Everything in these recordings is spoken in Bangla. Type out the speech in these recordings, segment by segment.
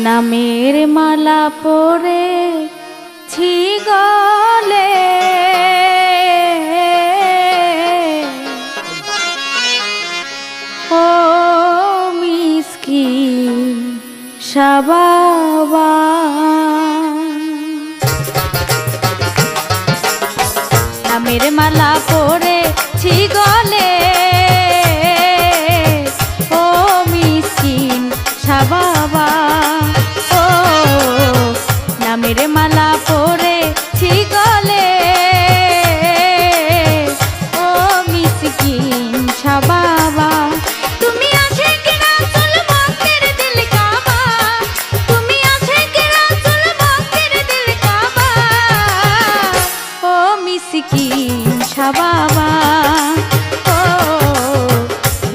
নামের মালা পরেছি গলে, ও মিসকিন শাবাবা। নামের মালা পরেছি গলে, ও মিসকিন শাবাবা। ও নামের মালা পরেছি গলে, ও মিসকিন শাবাবা। তুমি আশিক রাসূল ভক্তের দিল কাবা, তুমি আশিক রাসূল ভক্তের দিল কাবা, ও মিসকিন শাবাবা। ও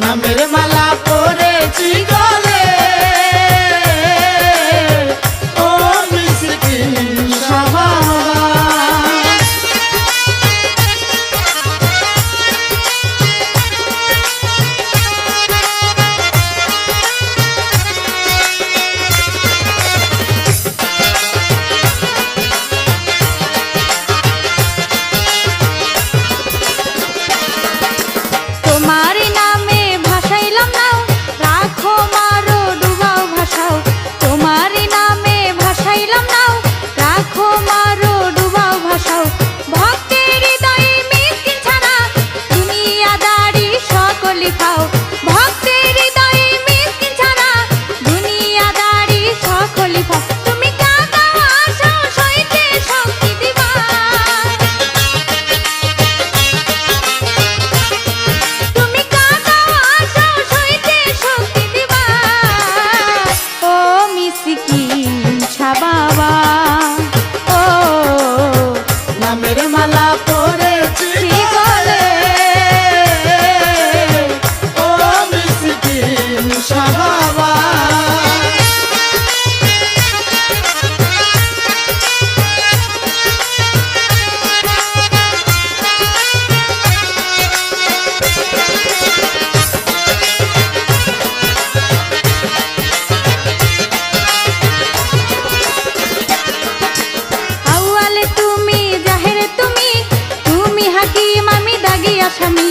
নামের মালা পরেছি গলে, ও মিসকিন শাবাবা। তোমার নামে ভাসাইলাম নাও, রাখো মারো ডুবাও ভাসাও। তোমার নামে ভাসাইলাম নাও, রাখো মারো ডুবাও ভাসাও। ভক্তের হৃদয়ে মিসকিন ছাড়া দুনিয়াদারি সকলি খাও। ভক্তের হৃদয়ে মিসকিন ছাড়া দুনিয়াদারি সকলি খাও। তুমি কাঁদাও আশাও সইতে শক্তি দিবা, তুমি কাঁদাও আশাও সইতে শক্তি দিবা, ও মিসকিন শাবাবা। ও নামের মালা পরেছি গলে, ও মিসকিন শাবাবা। আউয়ালে তুমি জাহেরে তুমি, তুমি হাকিম আমি দাগি আসামি।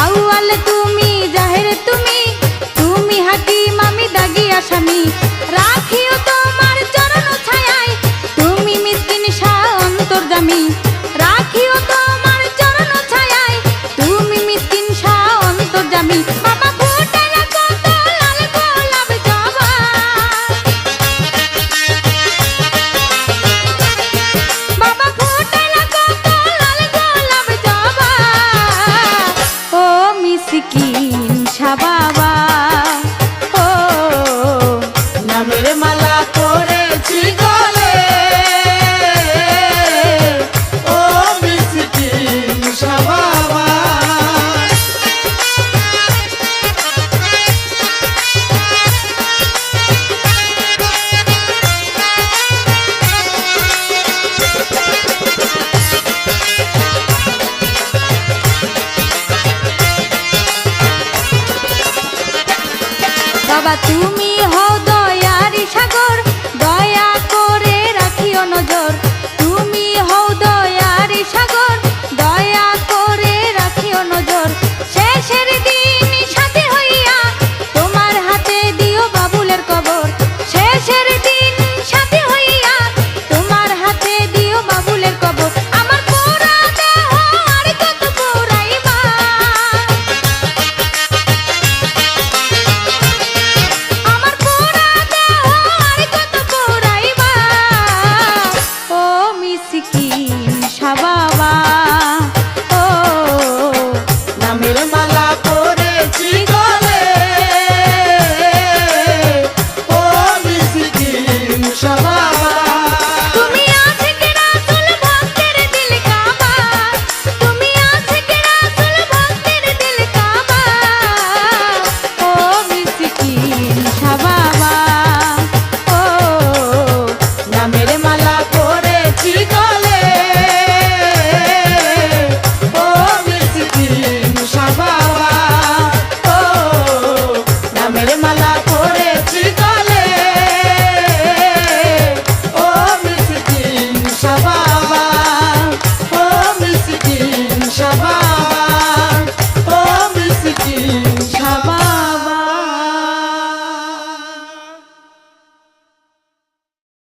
আউয়ালে তুমি জাহেরে তুমি, তুমি হাকিম আমি দাগি আসামি। রাখিও তোমার চরণ ছায়ায়, তুমি মিসকিন শাহ অন্তর্যামী। রাখিও তোমার চরণ ছায়ায়, তুমি মিসকিন শাহ অন্তর্যামী। বাবা ফুটালা কত লাল গোলাপ জবা, বাবা ফুটালা কত লাল গোলাপ জবা, ও মিসকিন শাবাবা। ও নামের মালা পরেছি গলে, ও মিসকিন শাবাবা। বাবা তুমি